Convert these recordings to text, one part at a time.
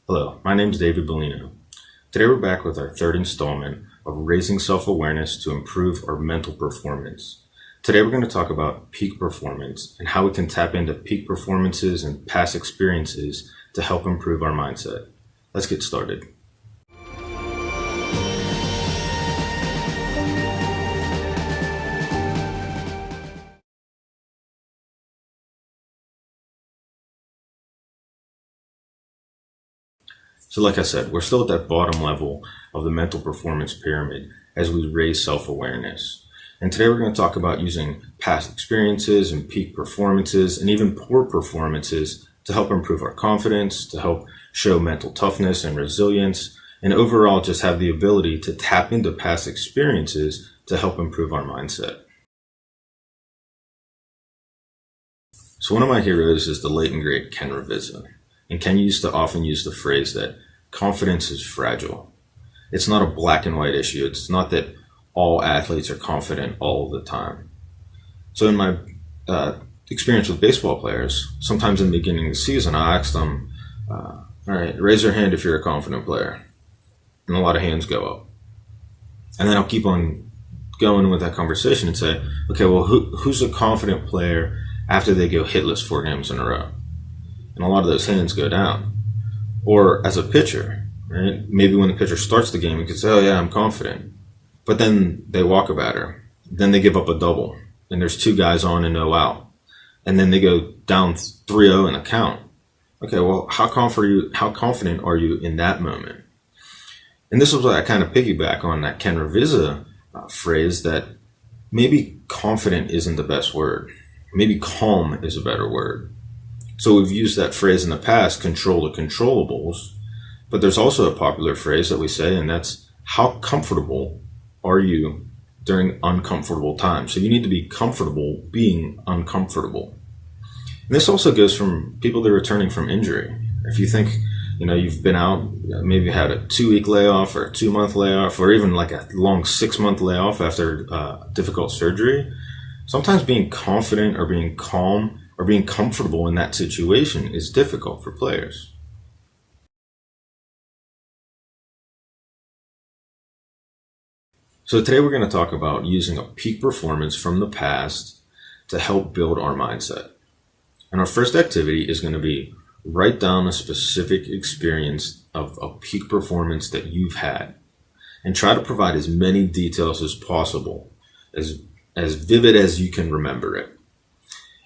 Hello, my name is David Baleno. Today we're back with our third installment of Raising Self-Awareness to Improve Our Mental Performance. Today we're going to talk about peak performance and how we can tap into peak performances and past experiences to help improve our mindset. Let's get started. So like I said, we're still at that bottom level of the mental performance pyramid as we raise self-awareness. And today we're going to talk about using past experiences and peak performances and even poor performances to help improve our confidence, to help show mental toughness and resilience, and overall just have the ability to tap into past experiences to help improve our mindset. So one of my heroes is the late and great Ken Ravizza. And Ken used to often use the phrase that confidence is fragile. It's not a black and white issue. It's not that all athletes are confident all the time. So in my experience with baseball players, sometimes in the beginning of the season, I ask them, all right, raise your hand if you're a confident player. And a lot of hands go up. And then I'll keep on going with that conversation and say, okay, well, who's a confident player after they go hitless 4 games in a row? And a lot of those hands go down. Or as a pitcher, right? Maybe when the pitcher starts the game, you could say, oh yeah, I'm confident. But then they walk a batter. Then they give up a double. And there's 2 guys on and no out. And then they go down 3-0 in the count. Okay, well, how confident are you in that moment? And this is what I kind of piggyback on that Ken Ravizza phrase that maybe confident isn't the best word. Maybe calm is a better word. So we've used that phrase in the past, control the controllables, but there's also a popular phrase that we say, and that's how comfortable are you during uncomfortable times? So you need to be comfortable being uncomfortable. And this also goes from people that are returning from injury. If you think, you've been out, maybe had a 2-week layoff or a 2-month layoff, or even like a long 6-month layoff after difficult surgery, sometimes being confident or being calm or being comfortable in that situation is difficult for players. So today we're going to talk about using a peak performance from the past to help build our mindset. And our first activity is going to be write down a specific experience of a peak performance that you've had and try to provide as many details as possible, as vivid as you can remember it.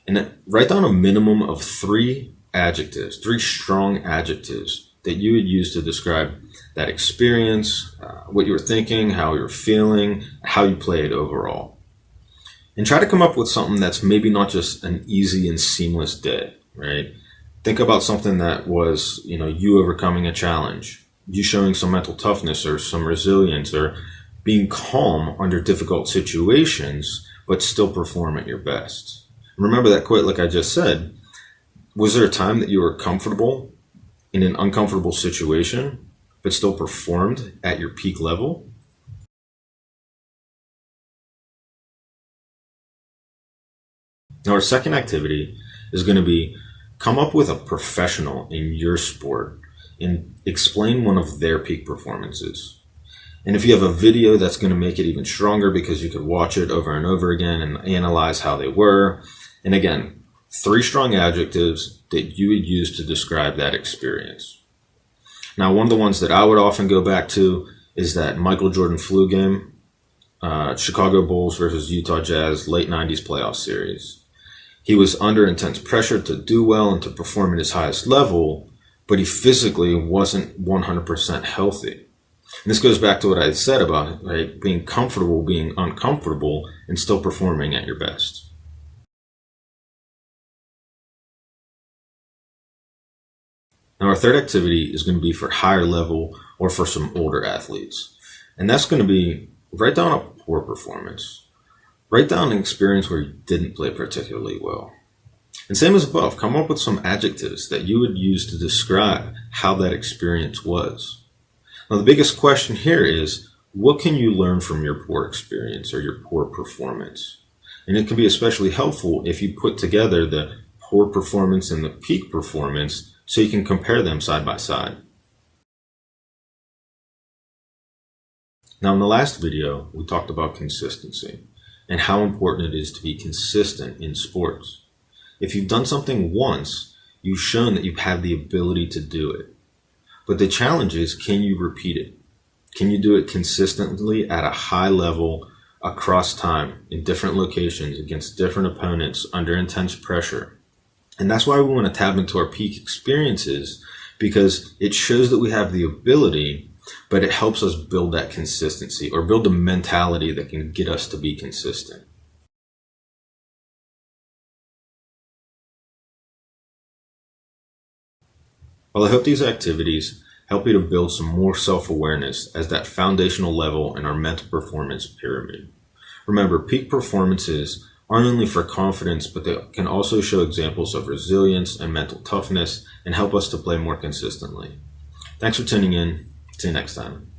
And write down a minimum of 3 adjectives, 3 strong adjectives that you would use to describe that experience, what you were thinking, how you were feeling, how you played overall. And try to come up with something that's maybe not just an easy and seamless day, right? Think about something that was, you overcoming a challenge, you showing some mental toughness or some resilience, or being calm under difficult situations, but still perform at your best. Remember that quote like I just said. Was there a time that you were comfortable in an uncomfortable situation, but still performed at your peak level? Now our second activity is going to be come up with a professional in your sport and explain one of their peak performances. And if you have a video, that's going to make it even stronger because you could watch it over and over again and analyze how they were. And again, 3 strong adjectives that you would use to describe that experience. Now, one of the ones that I would often go back to is that Michael Jordan flu game, Chicago Bulls versus Utah Jazz late 90s playoff series. He was under intense pressure to do well and to perform at his highest level, but he physically wasn't 100% healthy. And this goes back to what I said about being comfortable, being uncomfortable, and still performing at your best. Now our third activity is going to be for higher level or for some older athletes. And that's going to be write down a poor performance. Write down an experience where you didn't play particularly well. And same as above, come up with some adjectives that you would use to describe how that experience was. Now the biggest question here is, what can you learn from your poor experience or your poor performance? And it can be especially helpful if you put together the poor performance and the peak performance so you can compare them side by side. Now, in the last video, we talked about consistency and how important it is to be consistent in sports. If you've done something once, you've shown that you have the ability to do it. But the challenge is, can you repeat it? Can you do it consistently at a high level across time in different locations against different opponents under intense pressure? And that's why we want to tap into our peak experiences, because it shows that we have the ability, but it helps us build that consistency or build a mentality that can get us to be consistent. Well, I hope these activities help you to build some more self-awareness as that foundational level in our mental performance pyramid. Remember, peak performances aren't only for confidence, but they can also show examples of resilience and mental toughness and help us to play more consistently. Thanks for tuning in. See you next time.